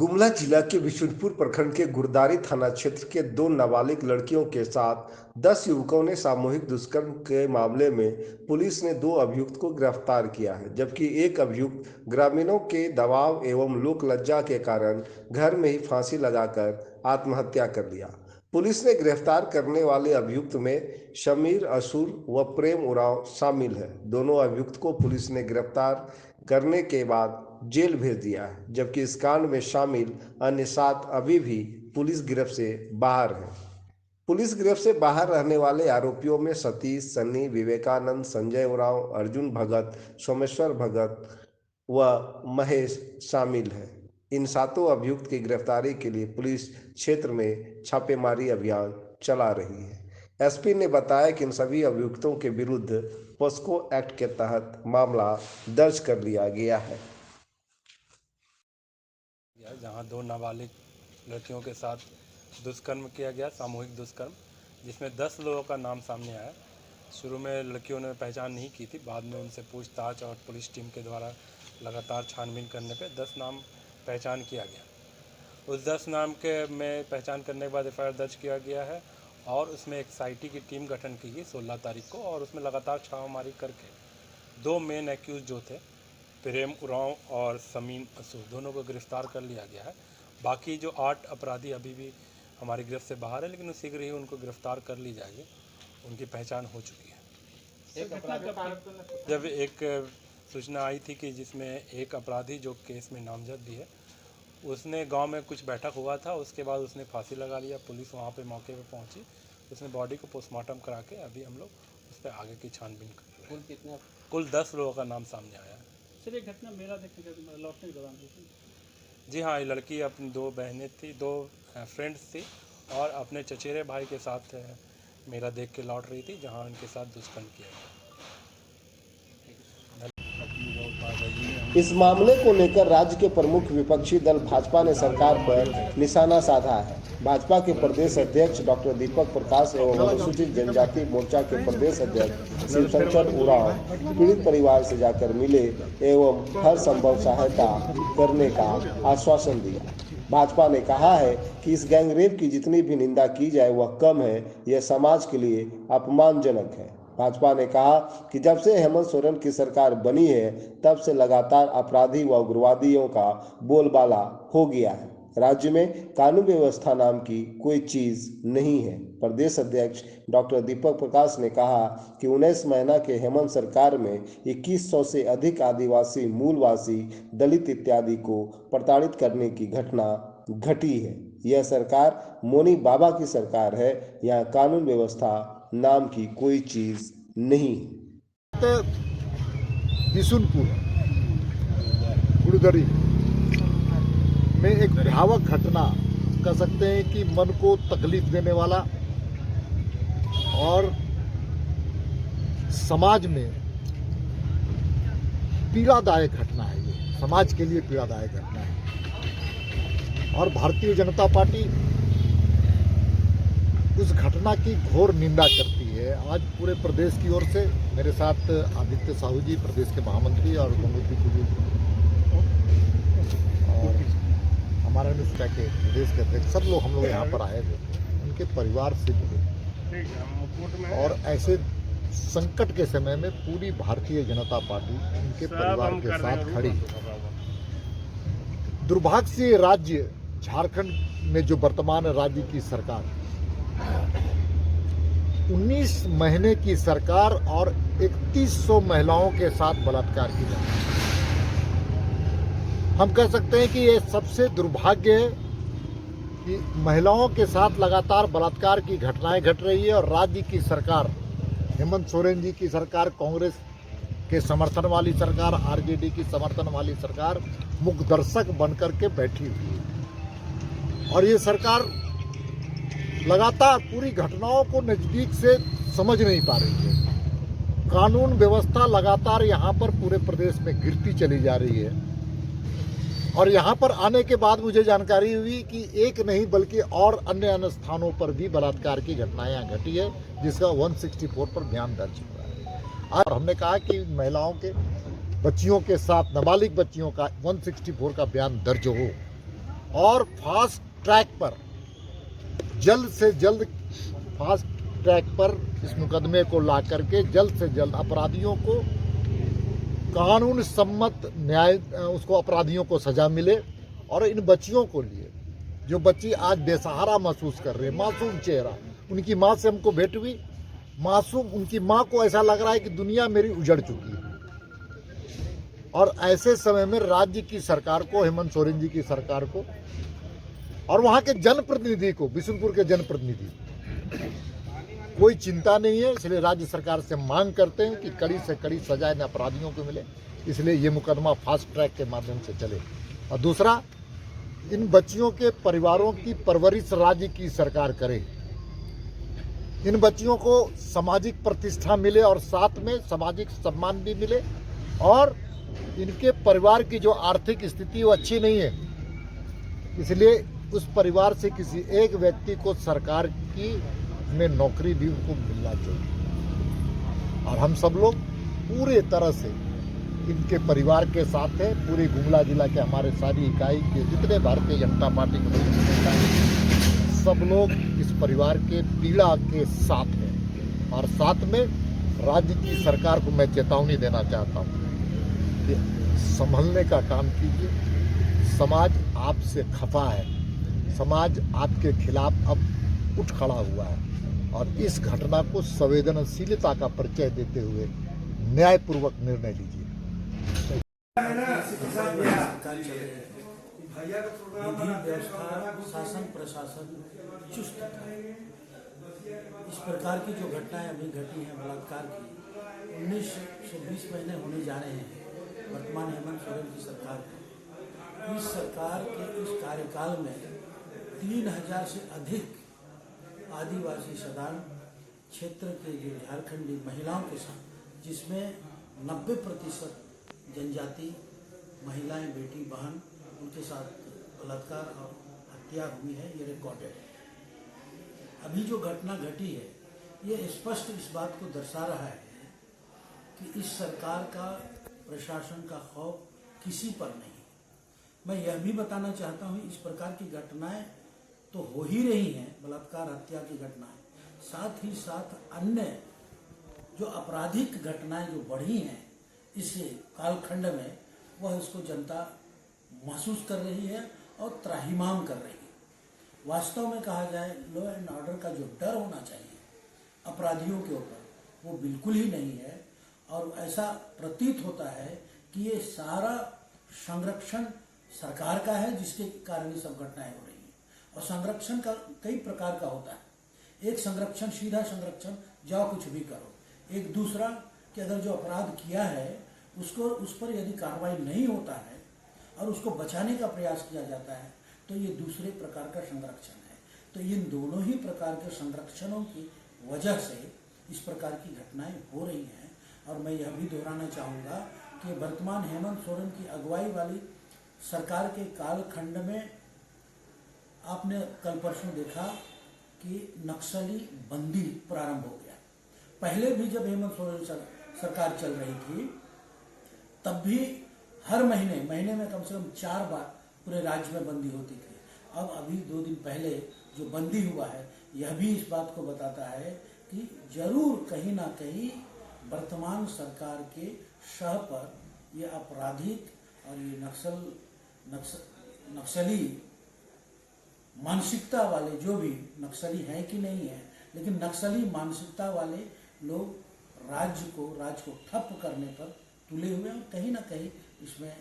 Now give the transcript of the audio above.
गुमला जिला के बिशुनपुर प्रखंड के गुरदारी थाना क्षेत्र के दो नाबालिग लड़कियों के साथ 10 युवकों ने सामूहिक दुष्कर्म के मामले में पुलिस ने 2 अभियुक्त को गिरफ्तार किया है, जबकि एक अभियुक्त ग्रामीणों के दबाव एवं लोक लज्जा के कारण घर में ही फांसी लगाकर आत्महत्या कर लिया। पुलिस ने गिरफ्तार करने वाले अभियुक्त में शमीर असुर व प्रेम उरांव शामिल है। दोनों अभियुक्त को पुलिस ने गिरफ्तार करने के बाद जेल भेज दिया है, जबकि इस कांड में शामिल अन्य 7 अभी भी पुलिस गिरफ्त से बाहर हैं। पुलिस गिरफ्त से बाहर रहने वाले आरोपियों में सतीश, सन्नी, विवेकानंद, संजय उरांव, अर्जुन भगत, सोमेश्वर भगत व महेश शामिल हैं। इन 7 अभियुक्त की गिरफ्तारी के लिए पुलिस क्षेत्र में छापेमारी अभियान चला रही है। एसपी ने बताया कि इन सभी अभियुक्तों के विरुद्ध पोस्को एक्ट के तहत मामला दर्ज कर लिया गया है। जहां 2 नाबालिग लड़कियों के साथ दुष्कर्म किया गया, सामूहिक दुष्कर्म, जिसमें 10 लोगों का नाम सामने आया। शुरू में लड़कियों ने पहचान नहीं की थी, बाद में उनसे पूछताछ और पुलिस टीम के द्वारा लगातार छानबीन करने पे 10 नाम पहचान किया गया। उस 10 नाम के में पहचान करने के बाद एफआईआर दर्ज किया गया है और उसमें एक साइटी की टीम गठन की गई 16 तारीख को, और उसमें लगातार छापामारी करके 2 मेन एक्यूज जो थे, प्रेम उरांव और समीन असूर, दोनों को गिरफ्तार कर लिया गया है। बाकी जो 8 अपराधी अभी भी हमारी गिरफ्त से बाहर है, लेकिन शीघ्र ही उनको गिरफ्तार कर ली जाएगी। उनकी पहचान हो चुकी है। जब एक सूचना आई थी कि जिसमें एक अपराधी जो केस में नामजद भी है, उसने गांव में कुछ बैठक हुआ था, उसके बाद उसने फांसी लगा लिया। पुलिस वहां पे मौके पे पहुंची, उसने बॉडी को पोस्टमार्टम करा के अभी हम लोग उस पर आगे की छानबीन कर रहे हैं। कुल 10 लोगों का नाम सामने आया है। सर, एक घटना मेला देखने का लौटने के दौरान जी हाँ, ये लड़की अपनी 2 बहनें थी, 2 फ्रेंड्स थी और अपने चचेरे भाई के साथ मेला देख के लौट रही थी, जहाँ उनके साथ दुष्कर्म किया गया। इस मामले को लेकर राज्य के प्रमुख विपक्षी दल भाजपा ने सरकार पर निशाना साधा है। भाजपा के प्रदेश अध्यक्ष डॉक्टर दीपक प्रकाश एवं अनुसूचित जनजाति मोर्चा के प्रदेश अध्यक्ष शिवशंकर उरांव पीड़ित परिवार से जाकर मिले एवं हर संभव सहायता करने का आश्वासन दिया। भाजपा ने कहा है कि इस गैंगरेप की जितनी भी निंदा की जाए वह कम है, यह समाज के लिए अपमानजनक है। भाजपा ने कहा कि जब से हेमंत सोरेन की सरकार बनी है, तब से लगातार अपराधी व उग्रवादियों का बोलबाला हो गया है। राज्य में कानून व्यवस्था नाम की कोई चीज नहीं है। प्रदेश अध्यक्ष डॉक्टर दीपक प्रकाश ने कहा कि 19 महीना के हेमंत सरकार में 2100 से अधिक आदिवासी, मूलवासी, दलित इत्यादि को प्रताड़ित करने की घटना घटी है। यह सरकार मोनी बाबा की सरकार है। यहाँ कानून व्यवस्था नाम की कोई चीज नहीं। बिशुनपुर गुरदारी में एक भयावह घटना कह सकते हैं कि मन को तकलीफ देने वाला और समाज में पीड़ादायक घटना है। ये समाज के लिए पीड़ादायक घटना है और भारतीय जनता पार्टी उस घटना की घोर निंदा करती है। आज पूरे प्रदेश की ओर से मेरे साथ आदित्य साहू जी, प्रदेश के महामंत्री, और गंगोत्री कुजू और हमारे अनुष्का के प्रदेश के अध्यक्ष, सब लोग हम लोग यहाँ पर आए थे। उनके परिवार से मिले और ऐसे संकट के समय में पूरी भारतीय जनता पार्टी उनके परिवार के साथ खड़ी। दुर्भाग्य से राज्य झारखंड में जो वर्तमान राज्य की सरकार 19 महीने की सरकार और 3100 महिलाओं के साथ बलात्कार की जाती है। हम कह सकते हैं कि ये सबसे दुर्भाग्य है कि महिलाओं के साथ लगातार बलात्कार की घटनाएं घट रही है और राज्य की सरकार, हेमंत सोरेन जी की सरकार, कांग्रेस के समर्थन वाली सरकार, आरजेडी की समर्थन वाली सरकार मुखदर्शक बनकर के बैठी हुई है। और ये सरकार लगातार पूरी घटनाओं को नज़दीक से समझ नहीं पा रही है। कानून व्यवस्था लगातार यहाँ पर पूरे प्रदेश में गिरती चली जा रही है और यहाँ पर आने के बाद मुझे जानकारी हुई कि एक नहीं बल्कि और अन्य स्थानों पर भी बलात्कार की घटनाएं यहाँ घटी है, जिसका 164 पर बयान दर्ज हुआ है। और हमने कहा कि महिलाओं के, बच्चियों के साथ, नाबालिग बच्चियों का 164 का बयान दर्ज हो और फास्ट ट्रैक पर जल्द से जल्द फास्ट ट्रैक पर इस मुकदमे को ला करके जल्द से जल्द अपराधियों को कानून सम्मत न्याय उसको अपराधियों को सजा मिले। और इन बच्चियों को लिए जो बच्ची आज बेसहारा महसूस कर रही है, मासूम चेहरा, उनकी माँ से हमको भेंट हुई, मासूम उनकी माँ को ऐसा लग रहा है कि दुनिया मेरी उजड़ चुकी है। और ऐसे समय में राज्य की सरकार को, हेमंत सोरेन जी की सरकार को और वहाँ के जनप्रतिनिधि को, बिशुनपुर के जनप्रतिनिधि, कोई चिंता नहीं है। इसलिए राज्य सरकार से मांग करते हैं कि कड़ी से कड़ी सजा इन अपराधियों को मिले। इसलिए ये मुकदमा फास्ट ट्रैक के माध्यम से चले। और दूसरा, इन बच्चियों के परिवारों की परवरिश राज्य की सरकार करे, इन बच्चियों को सामाजिक प्रतिष्ठा मिले और साथ में सामाजिक सम्मान भी मिले। और इनके परिवार की जो आर्थिक स्थिति वो अच्छी नहीं है, इसलिए उस परिवार से किसी एक व्यक्ति को सरकार की में नौकरी भी उनको मिलना चाहिए। और हम सब लोग पूरे तरह से इनके परिवार के साथ हैं। पूरे गुमला जिला के हमारे सारी इकाई के जितने भारतीय जनता पार्टी के नेता हैं, सब लोग इस परिवार के पीड़ा के साथ हैं। और साथ में राज्य की सरकार को मैं चेतावनी देना चाहता हूँ कि संभलने का काम कीजिए। समाज आपसे खफा है, समाज आपके खिलाफ अब उठ खड़ा हुआ है। और इस घटना को संवेदनशीलता का परिचय देते हुए न्यायपूर्वक निर्णय लीजिए। विधि व्यवस्था, शासन प्रशासन चुस्त था। इस प्रकार की जो घटनाएं अभी घटी हैं बलात्कार की, 19 से 20 महीने होने जा रहे हैं वर्तमान हेमंत सोरेन की सरकार को। इस सरकार के इस कार्यकाल में 3000 से अधिक आदिवासी सदान क्षेत्र के जो झारखंडी महिलाओं के साथ, जिसमें 90% जनजाति महिलाएं, बेटी बहन, उनके साथ बलात्कार और हत्या हुई है, ये रिकॉर्डेड है। अभी जो घटना घटी है ये स्पष्ट इस बात को दर्शा रहा है कि इस सरकार का, प्रशासन का खौफ किसी पर नहीं। मैं यह भी बताना चाहता हूँ, इस प्रकार की घटनाएं तो हो ही रही हैं, बलात्कार हत्या की घटनाएं, साथ ही साथ अन्य जो आपराधिक घटनाएं जो बढ़ी हैं इस कालखंड में, वह इसको जनता महसूस कर रही है और त्राहिमाम कर रही है। वास्तव में कहा जाए, लॉ एंड ऑर्डर का जो डर होना चाहिए अपराधियों के ऊपर, वो बिल्कुल ही नहीं है। और ऐसा प्रतीत होता है कि ये सारा संरक्षण सरकार का है, जिसके कारण ये सब घटनाएं हो रही हैं। और संरक्षण का कई प्रकार का होता है। एक संरक्षण, सीधा संरक्षण, जाओ कुछ भी करो। एक दूसरा कि अगर जो अपराध किया है उसको, उस पर यदि कार्रवाई नहीं होता है और उसको बचाने का प्रयास किया जाता है, तो ये दूसरे प्रकार का संरक्षण है। तो इन दोनों ही प्रकार के संरक्षणों की वजह से इस प्रकार की घटनाएं हो रही हैं। और मैं यह भी दोहराना चाहूँगा कि वर्तमान हेमंत सोरेन की अगुवाई वाली सरकार के कालखंड में आपने कल परसों देखा कि नक्सली बंदी प्रारंभ हो गया। पहले भी जब हेमंत सोरेन सरकार चल रही थी, तब भी हर महीने में कम से कम 4 बार पूरे राज्य में बंदी होती थी। अब अभी 2 दिन पहले जो बंदी हुआ है, यह भी इस बात को बताता है कि जरूर कहीं ना कहीं वर्तमान सरकार के शह पर ये आपराधिक और ये नक्सली मानसिकता वाले, जो भी नक्सली हैं कि नहीं है, लेकिन नक्सली मानसिकता वाले लोग राज्य को ठप करने पर तुले हुए हैं। और कहीं ना कहीं इसमें